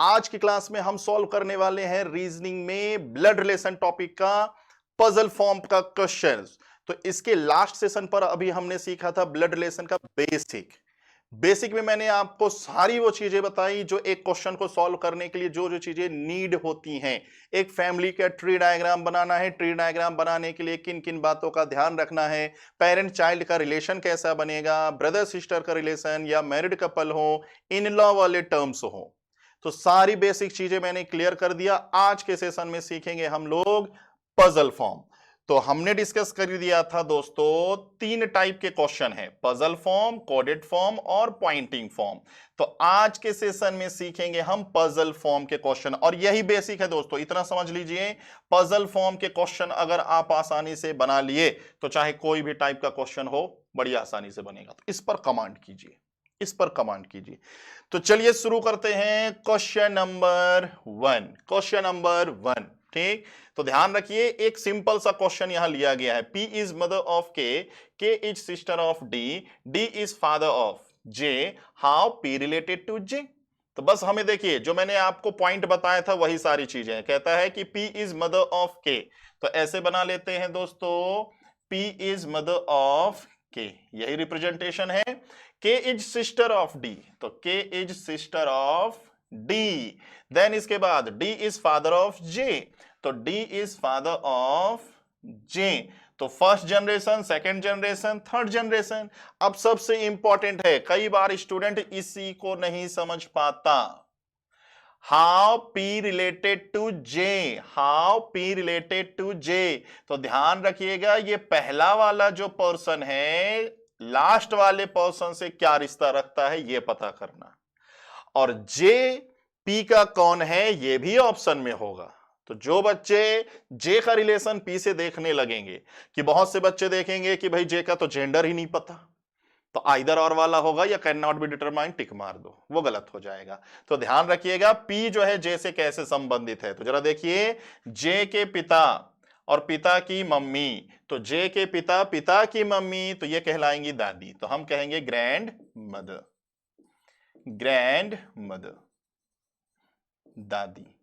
आज की क्लास में हम सॉल्व करने वाले हैं रीजनिंग में ब्लड रिलेशन टॉपिक का पजल फॉर्म का क्वेश्चन। तो इसके लास्ट सेशन पर अभी हमने सीखा था ब्लड रिलेशन का बेसिक। बेसिक में मैंने आपको सारी वो चीजें बताई जो एक क्वेश्चन को सॉल्व करने के लिए जो जो चीजें नीड होती हैं। एक फैमिली का ट्री डायग्राम बनाना है, ट्री डायग्राम बनाने के लिए किन किन बातों का ध्यान रखना है, पेरेंट चाइल्ड का रिलेशन कैसा बनेगा, ब्रदर सिस्टर का रिलेशन या मैरिड कपल हो, इन लॉ वाले टर्म्स हो, तो सारी बेसिक चीजें मैंने क्लियर कर दिया। आज के सेशन में सीखेंगे हम लोग पजल फॉर्म। तो हमने डिस्कस कर दिया था दोस्तों, तीन टाइप के क्वेश्चन है, पजल फॉर्म, कोडेड फॉर्म और पॉइंटिंग फॉर्म। तो आज के सेशन में सीखेंगे हम पजल फॉर्म के क्वेश्चन, और यही बेसिक है दोस्तों। इतना समझ लीजिए, पजल फॉर्म के क्वेश्चन अगर आप आसानी से बना लिए तो चाहे कोई भी टाइप का क्वेश्चन हो बड़ी आसानी से बनेगा। तो इस पर कमांड कीजिए, इस पर कमांड कीजिए। तो चलिए शुरू करते हैं क्वेश्चन नंबर 1। क्वेश्चन नंबर 1, ठीक। तो ध्यान रखिए, एक सिंपल सा क्वेश्चन यहां लिया गया है। P is mother of K is sister of D is father of J, how P related to J। तो बस हमें देखिए, जो मैंने आपको पॉइंट बताया था वही सारी चीजें। कहता है कि P is mother of K, तो ऐसे बना लेते हैं दोस्तों, P is mother of K, यही रिप्रेजेंटेशन है। K is sister of D, तो K is sister of D। Then इसके बाद D is father of J, तो D is father of J। तो first generation, second generation, third generation. अब सबसे important है, कई बार स्टूडेंट इसी को नहीं समझ पाता, how P related to J, how P related to J। तो ध्यान रखिएगा, ये पहला वाला जो पर्सन है लास्ट वाले पर्सन से क्या रिश्ता रखता है ये पता करना, और J P का कौन है ये भी ऑप्शन में होगा। तो जो बच्चे J का रिलेशन P से देखने लगेंगे, कि बहुत से बच्चे देखेंगे कि भाई J का तो जेंडर ही नहीं पता, तो आइदर और वाला होगा या कैन नॉट बी डिटरमाइंड, टिक मार दो, वो गलत हो जाएगा। तो ध्यान रखिएगा, P जो है J से कैसे संबंधित है। तो जरा देखिए, J के पिता और पिता की मम्मी, तो J के पिता, पिता की मम्मी, तो ये कहलाएंगी दादी, तो हम कहेंगे ग्रैंड मदर, ग्रैंड मदर, दादी।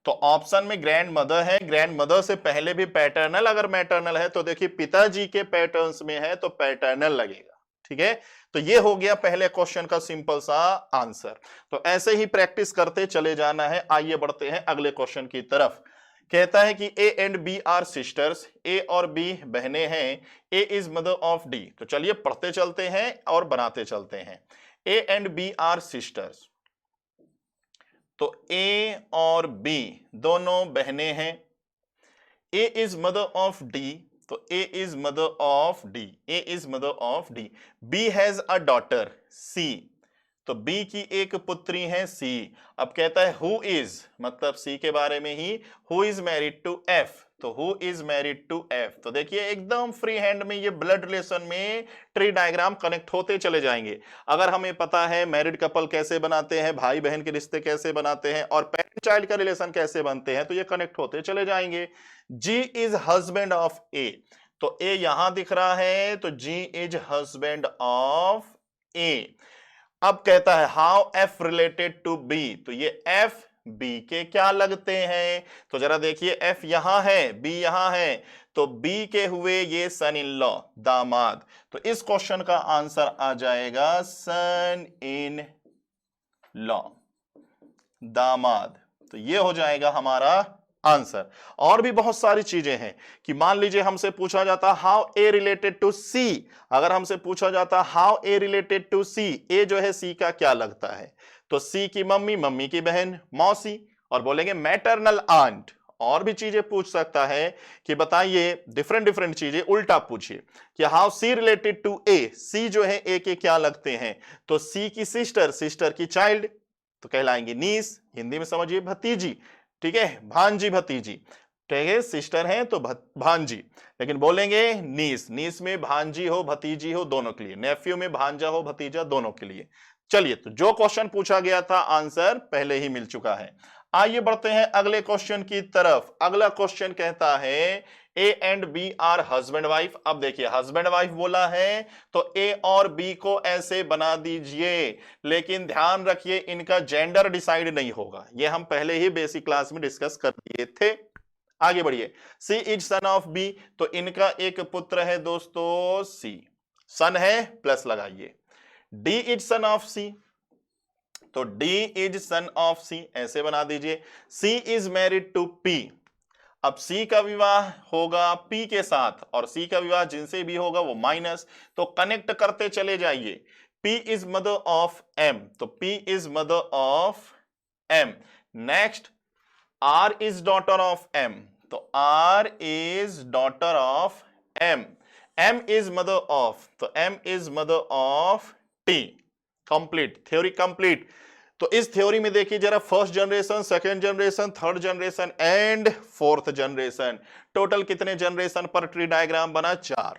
तो ऑप्शन में ग्रैंड मदर है, ग्रैंड मदर से पहले भी पैटर्नल अगर मैटरनल है तो देखिए पिताजी के पैटर्न्स में है तो पैटर्नल लगेगा, ठीक है। तो ये हो गया पहले क्वेश्चन का सिंपल सा आंसर। तो ऐसे ही प्रैक्टिस करते चले जाना है। आइए बढ़ते हैं अगले क्वेश्चन की तरफ। कहता है कि A and B are sisters, A और B बहनें हैं, A is mother of D। तो चलिए पढ़ते चलते हैं और बनाते चलते हैं। A and B are sisters, तो A और B दोनों बहनें हैं। A is mother of D, तो A is mother of D, A is mother of D। B has a daughter C, तो B की एक पुत्री है C। अब कहता है हु इज, मतलब C के बारे में ही, who is married to F, तो who is married to F। तो देखिए एकदम फ्री हैंड में ये ब्लड रिलेशन में ट्री डायग्राम कनेक्ट होते चले जाएंगे। अगर हमें पता है मैरिड कपल कैसे बनाते हैं, भाई बहन के रिश्ते कैसे बनाते हैं, और पेरेंट चाइल्ड का रिलेशन कैसे बनते हैं, तो ये कनेक्ट होते चले जाएंगे। G is husband of A, तो A यहां दिख रहा है, तो G is husband of A। अब कहता है how F related to B, तो ये F B के क्या लगते हैं। तो जरा देखिए, F यहां है, B यहां है, तो B के हुए ये सन इन लॉ, दामाद। तो इस क्वेश्चन का आंसर आ जाएगा सन इन लॉ, दामाद। तो ये हो जाएगा हमारा आंसर। और भी बहुत सारी चीजें हैं, कि मान लीजिए हमसे पूछा जाता हाउ ए रिलेटेड टू सी। अगर हमसे पूछा जाता हाउ ए रिलेटेड टू सी, ए जो है सी का क्या लगता है, तो सी की मम्मी, मम्मी की बहन, मौसी, और बोलेंगे मैटरनल आंट। और भी चीजें पूछ सकता है कि बताइए, डिफरेंट डिफरेंट चीजें उल्टा पूछिए कि हाउ सी रिलेटेड टू ए, सी जो है ए के क्या लगते हैं, तो सी की सिस्टर, सिस्टर की चाइल्ड, तो कहलाएंगे नीस, हिंदी में समझिए भतीजी, ठीक है, भांजी भतीजी, ठीक है, सिस्टर हैं तो भांजी, लेकिन बोलेंगे नीस, नीस में भांजी हो भतीजी हो दोनों के लिए, नेफ्यू में भांजा हो भतीजा दोनों के लिए। चलिए, तो जो क्वेश्चन पूछा गया था आंसर पहले ही मिल चुका है। आइए बढ़ते हैं अगले क्वेश्चन की तरफ। अगला क्वेश्चन कहता है A and B are husband wife. अब देखिए हस्बैंड वाइफ बोला है तो ए और बी को ऐसे बना दीजिए, लेकिन ध्यान रखिए इनका जेंडर डिसाइड नहीं होगा, ये हम पहले ही बेसिक क्लास में डिस्कस कर दिए थे। आगे बढ़िए, सी इज सन ऑफ बी, तो इनका एक पुत्र है दोस्तों सी, सन है प्लस लगाइए। डी इज सन ऑफ सी, तो डी इज सन ऑफ सी ऐसे बना दीजिए। सी इज मैरिड टू पी, अब सी का विवाह होगा पी के साथ और सी का विवाह जिनसे भी होगा वो माइनस, तो कनेक्ट करते चले जाइए। P is mother of M, तो P is mother of M. Next R is daughter of M, तो R is daughter of M. M is mother of, तो M is mother of T. Complete, theory complete. तो इस theory में देखिए जरा, first generation, second generation, third generation and fourth generation, total कितने generation पर tree diagram बना? 4।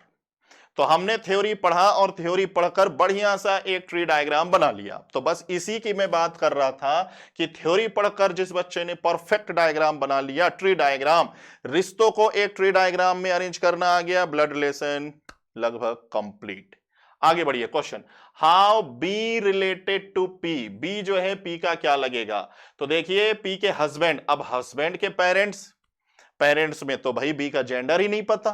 तो हमने थ्योरी पढ़ा और थ्योरी पढ़कर बढ़िया सा एक ट्री डायग्राम बना लिया। तो बस इसी की मैं बात कर रहा था कि थ्योरी पढ़कर जिस बच्चे ने परफेक्ट डायग्राम बना लिया, ट्री डायग्राम, रिश्तों को एक ट्री डायग्राम में अरेंज करना आ गया, ब्लड रिलेशन लगभग कंप्लीट। आगे बढ़िए, question, how B related to P, B जो है पी का क्या लगेगा? तो देखिए पी के हस्बैंड, अब हस्बैंड के पेरेंट्स, पेरेंट्स में तो भाई बी का जेंडर ही नहीं पता,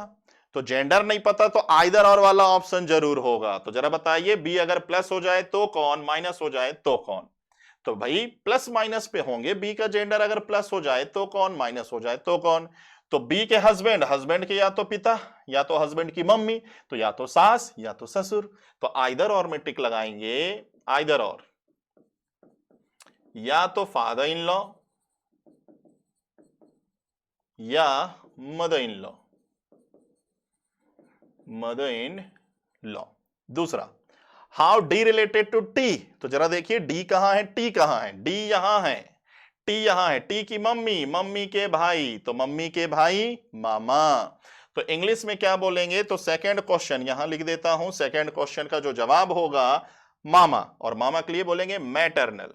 तो जेंडर नहीं पता तो आइदर और वाला ऑप्शन जरूर होगा। तो जरा बताइए बी अगर प्लस हो जाए तो कौन, माइनस हो जाए तो कौन? तो भाई प्लस माइनस पे होंगे, बी का जेंडर अगर प्लस हो जाए तो कौन, माइनस हो जाए तो कौन? तो बी के हस्बैंड, हस्बैंड के या तो पिता, या तो हस्बैंड की मम्मी, तो या तो सास या तो ससुर, तो आइदर और में टिक लगाएंगे, आइदर और, या तो फादर इन लॉ या mother in law, mother in law. दूसरा, how D related to T, तो जरा देखिए डी कहां है, टी कहां है? डी यहां है, टी यहां है। टी की मम्मी, मम्मी के भाई, तो मम्मी के भाई मामा। तो इंग्लिश में क्या बोलेंगे? तो सेकंड क्वेश्चन यहां लिख देता हूं, सेकंड क्वेश्चन का जो जवाब होगा मामा, और मामा के लिए बोलेंगे maternal,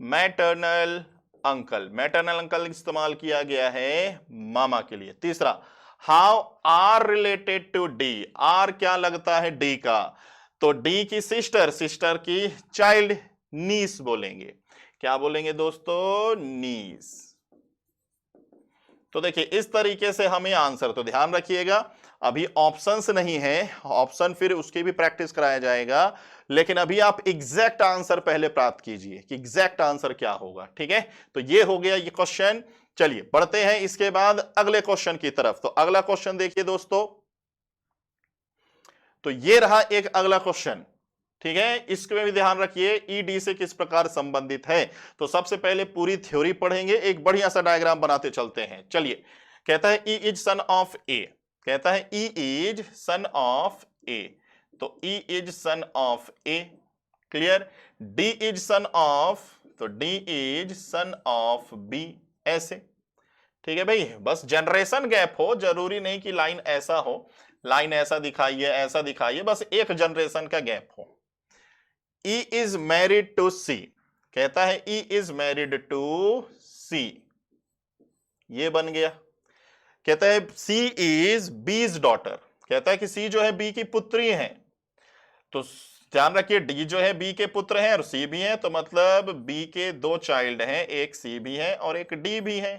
maternal uncle, maternal uncle इस्तेमाल किया गया है मामा के लिए। तीसरा, how R related to D, R क्या लगता है डी का? तो डी की सिस्टर, सिस्टर की चाइल्ड, नीस बोलेंगे। क्या बोलेंगे दोस्तों? नीस। तो देखिए इस तरीके से हमें आंसर, तो ध्यान रखिएगा अभी ऑप्शंस नहीं है, ऑप्शन फिर उसकी भी प्रैक्टिस कराया जाएगा, लेकिन अभी आप एग्जैक्ट आंसर पहले प्राप्त कीजिए कि एग्जैक्ट आंसर क्या होगा। ठीक है, तो ये हो गया ये क्वेश्चन। चलिए बढ़ते हैं इसके बाद अगले क्वेश्चन की तरफ। तो अगला क्वेश्चन देखिए दोस्तों, तो ये रहा एक अगला क्वेश्चन। ठीक है, इसमें भी ध्यान रखिए ईडी से किस प्रकार संबंधित है। तो सबसे पहले पूरी थ्योरी पढ़ेंगे, एक बढ़िया सा डायग्राम बनाते चलते हैं। चलिए, कहता है ई इज सन ऑफ ए, कहता है ई इज सन ऑफ ए, तो E is son of A, clear. D is son of, तो D is son of B, ऐसे। ठीक है भाई, बस जनरेशन गैप हो, जरूरी नहीं कि लाइन ऐसा हो, लाइन ऐसा दिखाइए ऐसा दिखाइए, बस एक जनरेशन का गैप हो। E इज मैरिड टू सी, कहता है E इज मैरिड टू सी, ये बन गया। कहता है C इज बीज डॉटर, कहता है कि C जो है B की पुत्री है। तो ध्यान रखिए D जो है B के पुत्र हैं और C भी है, तो मतलब B के 2 चाइल्ड हैं, एक C भी है और एक D भी है।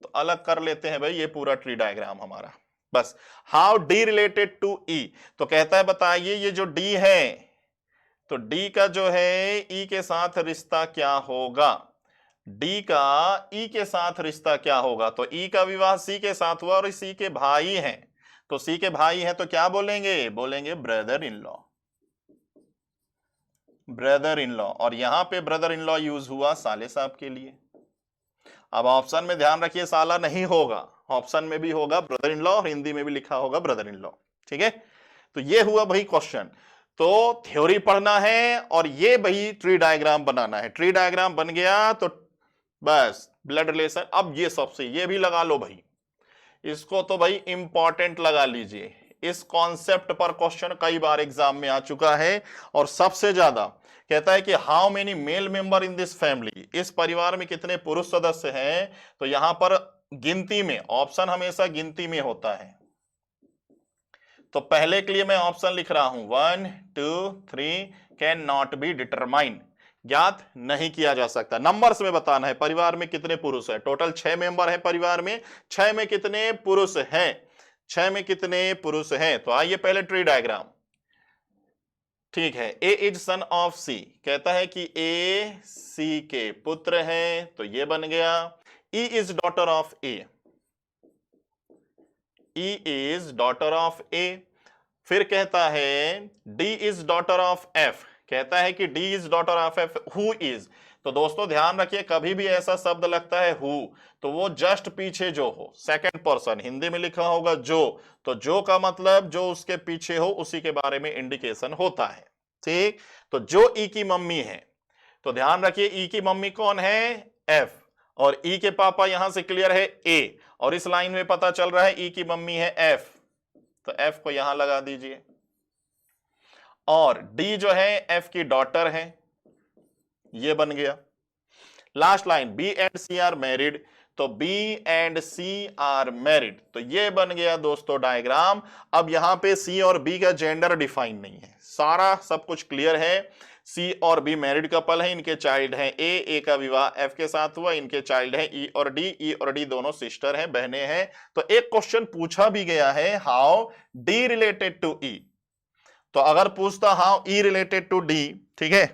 तो अलग कर लेते हैं भाई ये पूरा ट्री डायग्राम हमारा। बस how D related to E, तो कहता है बताइए ये जो D है, तो D का जो है E के साथ रिश्ता क्या होगा? D का E के साथ रिश्ता क्या होगा? तो E का विवाह C के साथ हुआ और C के भाई हैं, तो C के भाई हैं तो क्या बोलेंगे? बोलेंगे brother in law, brother in law. और यहां पे ब्रदर इन लॉ यूज हुआ साले साहब के लिए। अब ऑप्शन में ध्यान रखिए साला नहीं होगा, ऑप्शन में भी होगा ब्रदर इन लॉ और हिंदी में भी लिखा होगा ब्रदर इन लॉ। ठीक है, तो ये हुआ भाई क्वेश्चन। तो थ्योरी पढ़ना है और ये भाई ट्री डायग्राम बनाना है। ट्री डायग्राम बन गया तो बस ब्लड रिलेशन। अब ये सबसे ये भी लगा लो भाई, इसको तो भाई इंपॉर्टेंट लगा लीजिए। इस कॉन्सेप्ट पर क्वेश्चन कई बार एग्जाम में आ चुका है और सबसे ज्यादा कहता है कि how many male member in this family, इस परिवार में कितने पुरुष सदस्य हैं। तो यहां पर गिनती में, ऑप्शन हमेशा गिनती में होता है। तो पहले के लिए मैं ऑप्शन लिख रहा हूं 1 2 3 कैन नॉट बी डिटरमाइन, ज्ञात नहीं किया जा सकता। नंबर्स में बताना है परिवार में कितने पुरुष है। टोटल 6 मेंबर है परिवार में, 6 में कितने पुरुष हैं, 6 में कितने पुरुष हैं। तो आइए पहले ट्री डायग्राम। ठीक है, ए इज सन ऑफ सी, कहता है कि ए सी के पुत्र है, तो ये बन गया। E is daughter of A, E is daughter of A. फिर कहता है D is daughter of F, कहता है कि D is daughter of F. Who is, तो दोस्तों ध्यान रखिए कभी भी ऐसा शब्द लगता है हु तो वो जस्ट पीछे जो हो, सेकंड पर्सन, हिंदी में लिखा होगा जो, तो जो का मतलब जो उसके पीछे हो उसी के बारे में इंडिकेशन होता है। ठीक, तो जो ई की मम्मी है, तो ध्यान रखिए ई की मम्मी कौन है, एफ, और ई के पापा यहां से क्लियर है ए, और इस लाइन में पता चल रहा है ई की मम्मी है एफ, तो एफ को यहां लगा दीजिए। और डी जो है एफ की डॉटर है, ये बन गया। Last line B and C are married, तो B and C are married, तो ये बन गया दोस्तों डायग्राम। अब यहां पे सी और बी का जेंडर डिफाइन नहीं है, सारा सब कुछ क्लियर है। सी और बी मैरिड कपल है, इनके चाइल्ड हैं ए का विवाह एफ के साथ हुआ, इनके चाइल्ड हैं ई और डी दोनों सिस्टर हैं, बहनें हैं। तो एक क्वेश्चन पूछा भी गया है, how D related to E, तो अगर पूछता how E related to D, ठीक है,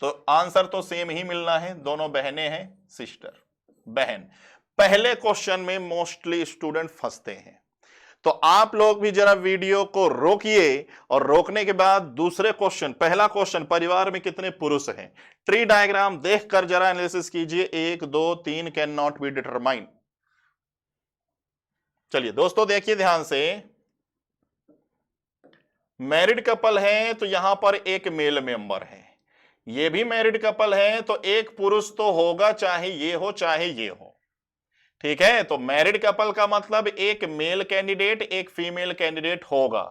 तो आंसर तो सेम ही मिलना है, दोनों बहनें हैं, सिस्टर बहन। पहले क्वेश्चन में मोस्टली स्टूडेंट फंसते हैं, तो आप लोग भी जरा वीडियो को रोकिए और रोकने के बाद दूसरे क्वेश्चन, पहला क्वेश्चन परिवार में कितने पुरुष हैं, ट्री डायग्राम देखकर जरा एनालिसिस कीजिए। 1 2 3 कैन नॉट बी डिटरमाइन। चलिए दोस्तों देखिए ध्यान से, मैरिड कपल है तो यहां पर एक मेल मेंबर है, ये भी मैरिड कपल है, तो एक पुरुष तो होगा, चाहे ये हो चाहे ये हो। ठीक है, तो मैरिड कपल का मतलब एक मेल कैंडिडेट एक फीमेल कैंडिडेट होगा।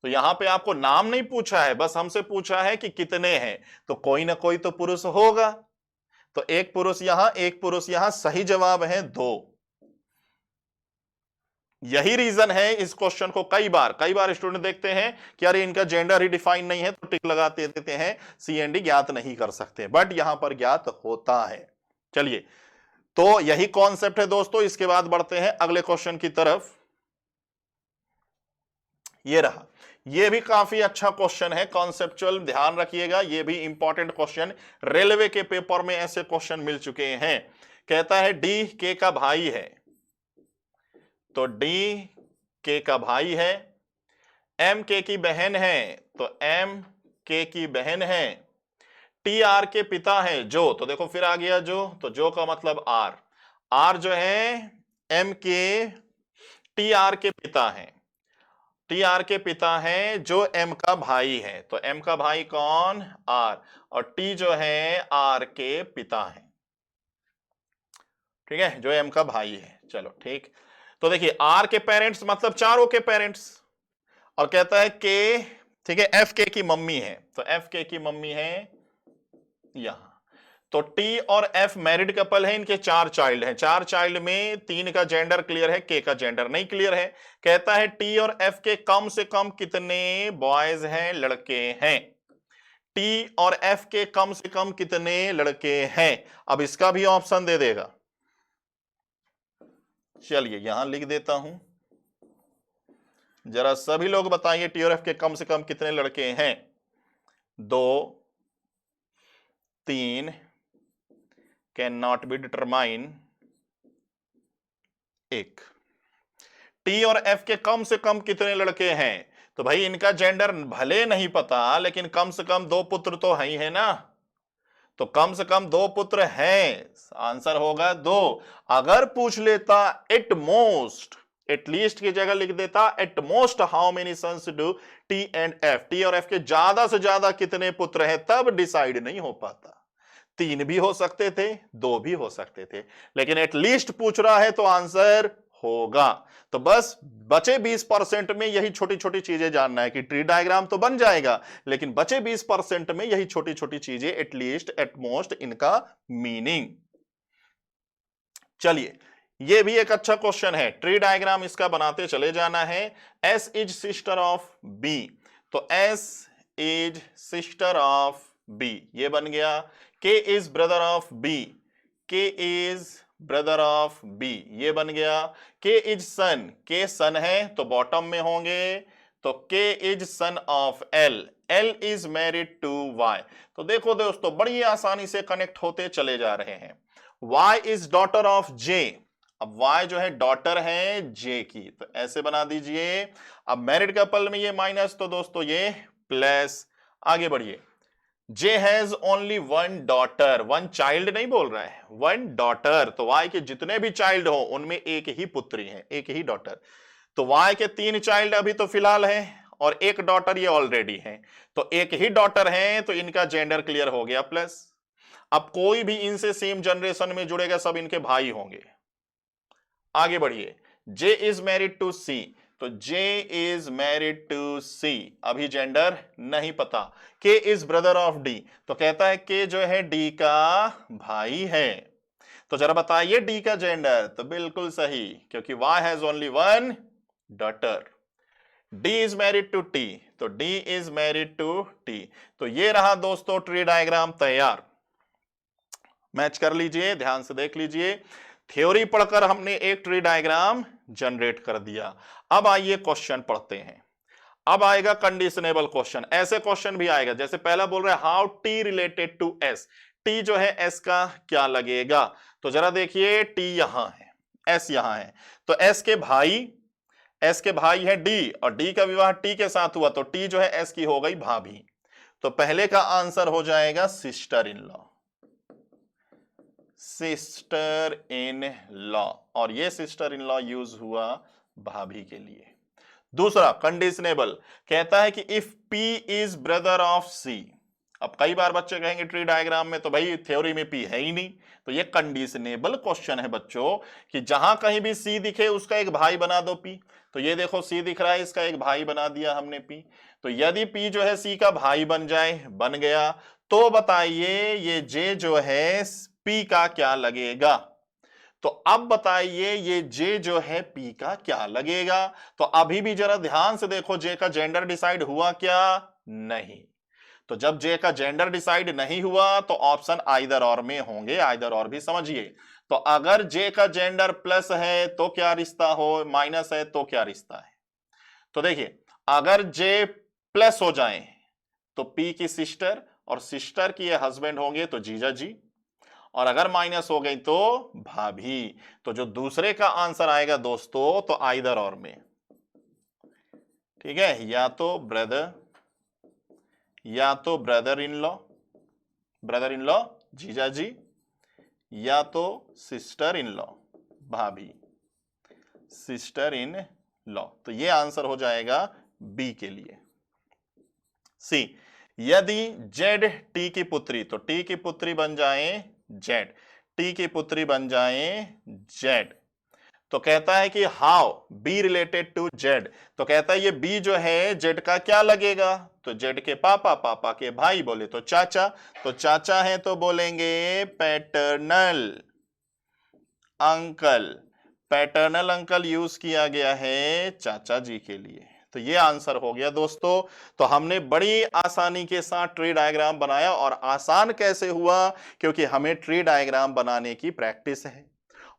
तो यहां पे आपको नाम नहीं पूछा है, बस हमसे पूछा है कि कितने हैं, तो कोई ना कोई तो पुरुष होगा। तो एक पुरुष यहां एक पुरुष यहां, सही जवाब है 2। यही रीजन है इस क्वेश्चन को कई बार स्टूडेंट देखते हैं कि अरे इनका जेंडर ही डिफाइन नहीं है, तो टिक लगाते देते हैं, सी एंड डी ज्ञात नहीं कर सकते, बट यहां पर ज्ञात होता है। चलिए, तो यही कॉन्सेप्ट है दोस्तों। इसके बाद बढ़ते हैं अगले क्वेश्चन की तरफ। ये रहा, ये भी काफी अच्छा क्वेश्चन है, कॉन्सेप्चुअल, ध्यान रखिएगा, ये भी इंपॉर्टेंट क्वेश्चन, रेलवे के पेपर में ऐसे क्वेश्चन मिल चुके हैं। कहता है डी के का भाई है, तो डी के का भाई है, एम के की बहन है, तो एम के की बहन है, टी आर के पिता है जो, तो देखो फिर आ गया जो, तो जो का मतलब आर, आर जो है एम के टी आर के पिता है, टी आर के पिता है जो एम का भाई है, तो एम का भाई कौन, आर, और टी जो है आर के पिता है, ठीक है, जो एम का भाई है। चलो ठीक, तो देखिए आर के पेरेंट्स मतलब चारों के पेरेंट्स, और कहता है के, ठीक है, एफ के की मम्मी है, तो एफ के की मम्मी है यहां। तो टी और एफ मैरिड कपल है, इनके 4 चाइल्ड हैं, 4 चाइल्ड में 3 का जेंडर क्लियर है, के का जेंडर नहीं क्लियर है। कहता है टी और एफ के कम से कम कितने बॉयज हैं, लड़के हैं, टी और एफ के कम से कम कितने लड़के हैं। अब इसका भी ऑप्शन दे देगा, चलिए यहां लिख देता हूं, जरा सभी लोग बताइए टी और एफ के कम से कम कितने लड़के हैं। 2 3 can not be determine 1। T और एफ के कम से कम कितने लड़के हैं, तो भाई इनका जेंडर भले नहीं पता, लेकिन कम से कम 2 पुत्र तो है ही है ना, तो कम से कम 2 पुत्र हैं, आंसर होगा 2। अगर पूछ लेता एट मोस्ट, एटलीस्ट की जगह लिख देता at most how many sons do T and F, T और एफ के ज्यादा से ज्यादा कितने पुत्र हैं, तब डिसाइड नहीं हो पाता। 3 भी हो सकते थे, 2 भी हो सकते थे, लेकिन एटलीस्ट पूछ रहा है तो आंसर होगा। तो बस बचे 20% में यही छोटी छोटी चीजें जानना है कि ट्री डायग्राम तो बन जाएगा, लेकिन बचे 20% में यही छोटी छोटी चीजें, एटलीस्ट एटमोस्ट, इनका मीनिंग। चलिए ये भी एक अच्छा क्वेश्चन है, ट्री डायग्राम इसका बनाते चले जाना है। S is sister of B, तो S is sister of B ये बन गया। K is brother of B, K is brother of B ये बन गया। के इज सन, के सन है तो बॉटम में होंगे, तो K is son of L, L is married to Y. तो देखो दोस्तों बड़ी आसानी से कनेक्ट होते चले जा रहे हैं। वाई इज डॉटर ऑफ जे, अब y जो है डॉटर है j की, तो ऐसे बना दीजिए। अब मैरिड कपल में ये माइनस, तो दोस्तों ये प्लस। आगे बढ़िए। j has only one daughter, one child नहीं बोल रहा है, वन डॉटर, तो y के जितने भी चाइल्ड हो उनमें एक ही पुत्री है, एक ही डॉटर। तो y के 3 चाइल्ड अभी तो फिलहाल है और एक डॉटर ये ऑलरेडी है, तो एक ही डॉटर है, तो इनका जेंडर क्लियर हो गया प्लस। अब कोई भी इनसे सेम जनरेशन में जुड़ेगा, सब इनके भाई होंगे। आगे बढ़िए। J is married to C, तो J is married to C, अभी जेंडर नहीं पता। K is brother of D, तो कहता है K जो है D का भाई है। तो जरा बताइए D का जेंडर, तो बिल्कुल सही, क्योंकि Y has only one daughter. D is married to T, तो D is married to T। तो ये रहा दोस्तों ट्री डायग्राम तैयार। मैच कर लीजिए, ध्यान से देख लीजिए। थ्योरी पढ़कर हमने एक ट्री डायग्राम जनरेट कर दिया। अब आइए क्वेश्चन पढ़ते हैं। अब आएगा कंडीशनेबल क्वेश्चन। ऐसे क्वेश्चन भी आएगा जैसे पहला बोल रहा है how T related to S, T जो है एस का क्या लगेगा। तो जरा देखिए टी यहां है, एस यहां है, तो एस के भाई है डी, और डी का विवाह टी के साथ हुआ, तो टी जो है एस की हो गई भाभी। तो पहले का आंसर हो जाएगा sister in law, sister in law, और ये सिस्टर इन लॉ यूज हुआ भाभी के लिए। दूसरा कंडीशनेबल कहता है कि if P is brother of C, अब कई बार बच्चे कहेंगे ट्री डायग्राम में तो भाई थ्योरी में P है ही नहीं, तो ये कंडीशनेबल क्वेश्चन है बच्चों कि जहां कहीं भी C दिखे उसका एक भाई बना दो P। तो ये देखो C दिख रहा है, इसका एक भाई बना दिया हमने P। तो यदि P जो है C का भाई बन जाए, बन गया, तो बताइए ये J जो है P का क्या लगेगा। तो अब बताइए ये J जो है P का क्या लगेगा। तो अभी भी जरा ध्यान से देखो, J का जेंडर डिसाइड हुआ क्या, नहीं। तो जब J का जेंडर डिसाइड नहीं हुआ तो ऑप्शन आइदर और में होंगे, आइदर और भी समझिए। तो अगर J का जेंडर प्लस है तो क्या रिश्ता हो, माइनस है तो क्या रिश्ता है। तो देखिए अगर J प्लस हो जाए तो P की सिस्टर, और सिस्टर की ये हस्बैंड होंगे तो जीजा जी, और अगर माइनस हो गई तो भाभी। तो जो दूसरे का आंसर आएगा दोस्तों तो आइदर और में, ठीक है, या तो ब्रदर इन लॉ जीजा जी, या तो सिस्टर इन लॉ भाभी, सिस्टर इन लॉ। तो ये आंसर हो जाएगा बी के लिए। सी, यदि जेड टी की पुत्री, तो टी की पुत्री बन जाए जेड, टी की पुत्री बन जाए जेड। तो कहता है कि how B related to Z, तो कहता है ये बी जो है जेड का क्या लगेगा। तो जेड के पापा, पापा के भाई बोले तो चाचा, तो चाचा है तो बोलेंगे paternal uncle, paternal uncle use किया गया है चाचा जी के लिए। तो ये आंसर हो गया दोस्तों। तो हमने बड़ी आसानी के साथ ट्री डायग्राम बनाया, और आसान कैसे हुआ, क्योंकि हमें ट्री डायग्राम बनाने की प्रैक्टिस है।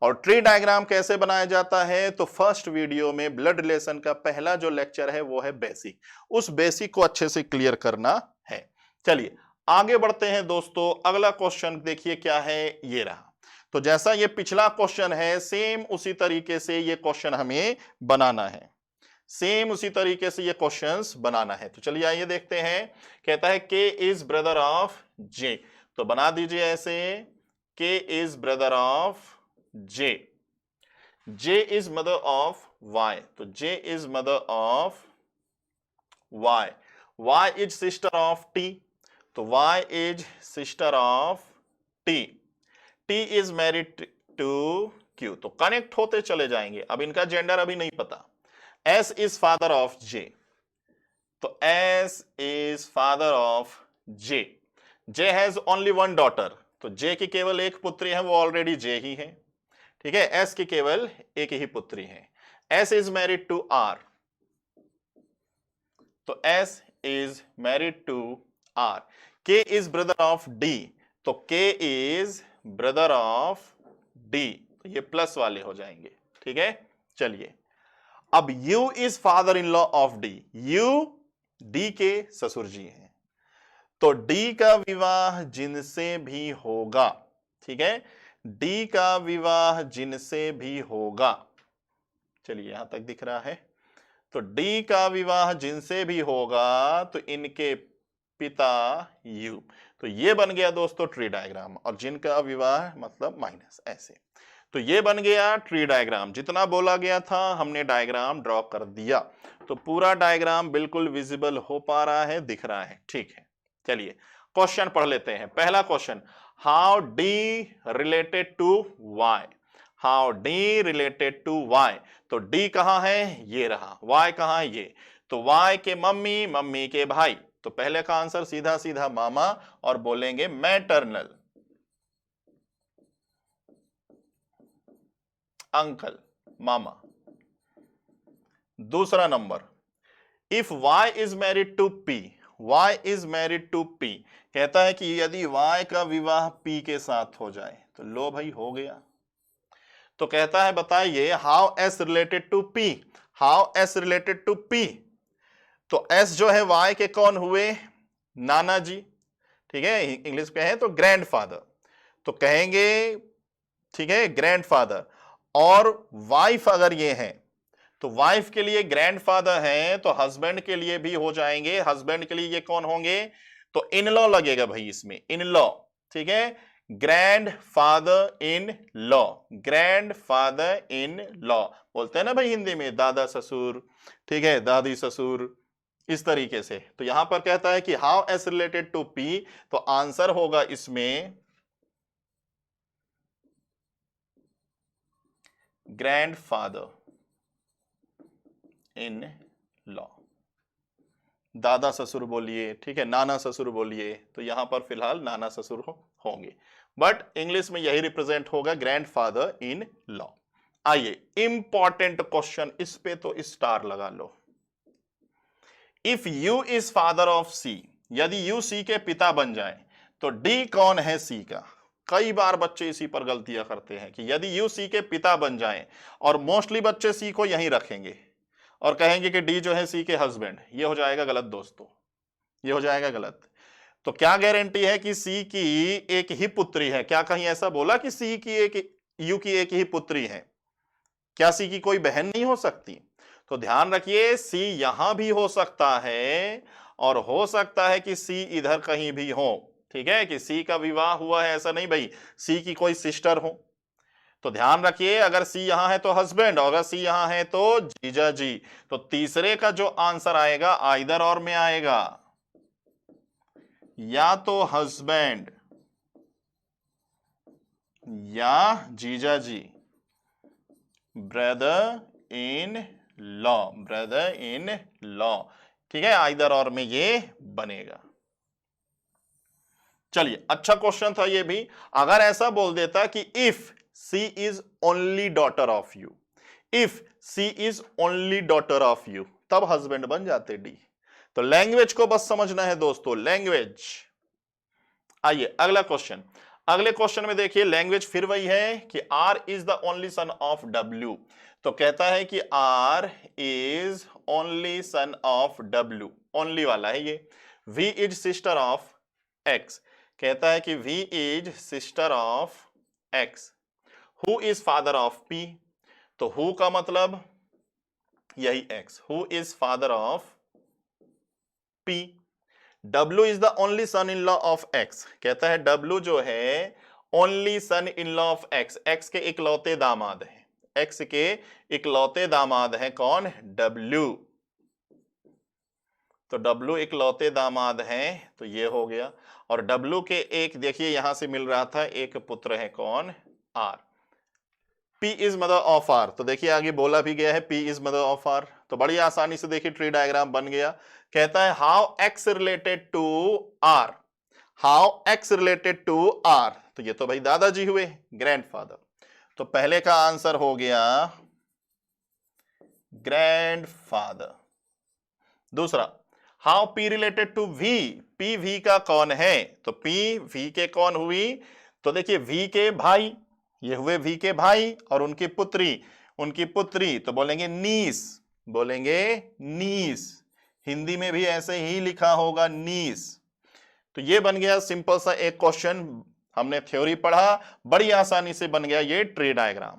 और ट्री डायग्राम कैसे बनाया जाता है, तो फर्स्ट वीडियो में ब्लड रिलेशन का पहला जो लेक्चर है वो है बेसिक, उस बेसिक को अच्छे से क्लियर करना है। चलिए आगे बढ़ते हैं दोस्तों। अगला क्वेश्चन देखिए क्या है, ये रहा। तो जैसा ये पिछला क्वेश्चन है सेम उसी तरीके से ये क्वेश्चन हमें बनाना है, सेम उसी तरीके से ये क्वेश्चंस बनाना है। तो चलिए आइए देखते हैं। कहता है K is brother of J, तो बना दीजिए ऐसे, K is brother of J, J is mother of Y, तो J is mother of Y, Y is sister of T, तो Y is sister of T, T is married to Q। तो connect होते चले जाएंगे। अब इनका gender अभी नहीं पता। S is father of J, तो S is father of J, J has only one daughter, तो J की केवल एक पुत्री है, वो ऑलरेडी J ही है। ठीक है, एस की केवल एक ही पुत्री है। S is married to R, तो S is married to R. K is brother of D, तो K is brother of D, तो ये प्लस वाले हो जाएंगे। ठीक है, चलिए अब you is father in law of D, U D के ससुर जी हैं, तो डी का विवाह जिनसे भी होगा, ठीक है, डी का विवाह जिनसे भी होगा, चलिए यहां तक दिख रहा है, तो डी का विवाह जिनसे भी होगा तो इनके पिता यू, तो ये बन गया दोस्तों ट्री डायग्राम, और जिनका विवाह मतलब माइनस, ऐसे। तो ये बन गया ट्री डायग्राम, जितना बोला गया था हमने डायग्राम ड्रॉ कर दिया, तो पूरा डायग्राम बिल्कुल विजिबल हो पा रहा है, दिख रहा है। ठीक है, चलिए क्वेश्चन पढ़ लेते हैं। पहला question, how D related to Y, how D related to Y, तो डी कहां है, ये रहा, वाई कहां है, ये, तो वाई के मम्मी, मम्मी के भाई, तो पहले का आंसर सीधा सीधा मामा, और बोलेंगे मैटरनल, अंकल, मामा। दूसरा number, if y is married to p, y is married to p, कहता है कि यदि y का विवाह p के साथ हो जाए, तो लो भाई हो गया, तो कहता है बताइए how s related to p, how s related to p, तो s जो है y के कौन हुए, नाना जी, ठीक है, इंग्लिश में है तो ग्रैंडफादर, तो कहेंगे ठीक है ग्रैंडफादर, और वाइफ अगर ये है तो वाइफ के लिए ग्रैंडफादर है, तो हस्बैंड के लिए भी हो जाएंगे, हस्बैंड के लिए ये कौन होंगे, तो इन लॉ लगेगा भाई इसमें, इन लॉ, ठीक है, grand father in law, grand father in law बोलते हैं ना भाई हिंदी में, दादा ससुर, ठीक है, दादी ससुर, इस तरीके से। तो यहां पर कहता है कि how S related to P, तो आंसर होगा इसमें ग्रैंडफादर इन लॉ, दादा ससुर बोलिए, ठीक है, नाना ससुर बोलिए, तो यहां पर फिलहाल नाना ससुर होंगे, बट इंग्लिश में यही रिप्रेजेंट होगा ग्रैंडफादर इन लॉ। आइए इंपॉर्टेंट क्वेश्चन, इस पे तो स्टार लगा लो। If U is father of C, यदि यू सी के पिता बन जाए, तो डी कौन है सी का, कई बार बच्चे इसी पर गलतियां करते हैं कि यदि यू सी के पिता बन जाएं, और मोस्टली बच्चे सी को यहीं रखेंगे और कहेंगे कि डी जो है सी के हस्बैंड, ये हो जाएगा गलत दोस्तों, ये हो जाएगा गलत। तो क्या गारंटी है कि सी की एक ही पुत्री है, क्या कहीं ऐसा बोला कि सी की एक, यू की एक ही पुत्री है, क्या सी की कोई बहन नहीं हो सकती, तो ध्यान रखिए सी यहां भी हो सकता है, और हो सकता है कि सी इधर कहीं भी हो, ठीक है, कि सी का विवाह हुआ है ऐसा नहीं भाई, सी की कोई सिस्टर हो, तो ध्यान रखिए अगर सी यहां है तो हस्बैंड, और अगर सी यहां है तो जीजा जी, तो तीसरे का जो आंसर आएगा आइदर और में आएगा, या तो हस्बैंड या जीजा जी, brother in law, brother in law, ठीक है, आइदर और में ये बनेगा। चलिए अच्छा क्वेश्चन था ये भी, अगर ऐसा बोल देता कि if C is only daughter of U, if C is only daughter of U, तब हस्बैंड बन जाते डी। तो लैंग्वेज को बस समझना है दोस्तों, लैंग्वेज। आइए अगला क्वेश्चन, अगले क्वेश्चन में देखिए लैंग्वेज फिर वही है कि R is the only son of W, तो कहता है कि R is only son of W, only वाला है ये। V is sister of X, कहता है कि V is sister of X. Who is father of P, तो हु का मतलब यही X, who is father of P. W is the only son in law of X, कहता है W जो है only son in law of x, x के इकलौते दामाद हैं, एक्स के इकलौते दामाद हैं कौन, W, तो W इकलौते दामाद हैं, तो ये हो गया, और W के एक देखिए यहां से मिल रहा था एक पुत्र है कौन, R। P is mother of R, तो देखिए आगे बोला भी गया है P is mother of R, तो बड़ी आसानी से देखिए ट्री डायग्राम बन गया। कहता है how X related to R, how X related to R, तो ये तो भाई दादाजी हुए, ग्रैंडफादर, तो पहले का आंसर हो गया ग्रैंडफादर। दूसरा, how P related to V, P V का कौन है? तो पी वी के कौन हुई? तो देखिए वी के भाई, ये हुए वी के भाई और उनकी पुत्री तो बोलेंगे नीस, बोलेंगे नीस। हिंदी में भी ऐसे ही लिखा होगा नीस। तो ये बन गया सिंपल सा एक क्वेश्चन, हमने थ्योरी पढ़ा, बड़ी आसानी से बन गया ये ट्री डायग्राम।